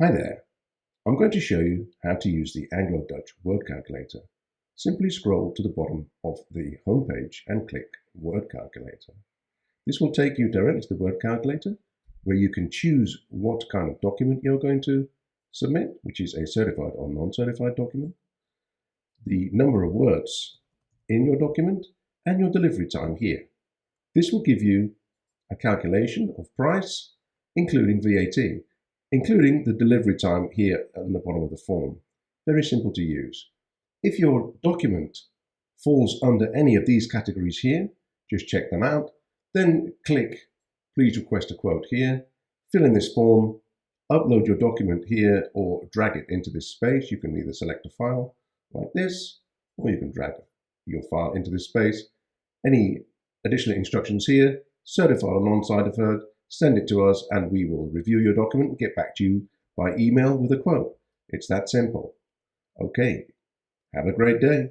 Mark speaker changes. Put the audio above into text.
Speaker 1: Hi there. I'm going to show you how to use the Anglo-Dutch word calculator. Simply scroll to the bottom of the homepage and click Word Calculator. This will take you directly to the word calculator, where you can choose what kind of document you're going to submit, which is a certified or non-certified document, the number of words in your document, and your delivery time here. This will give you a calculation of price, including VAT, including the delivery time here at the bottom of the form. Very simple to use. If your document falls under any of these categories here, just check them out, then click Please request a quote here, fill in this form, upload your document here or drag it into this space. You can either select a file like this, or you can drag your file into this space. Any additional instructions here, certified or non-certified, send it to us and we will review your document and get back to you by email with a quote. It's that simple. Okay, have a great day.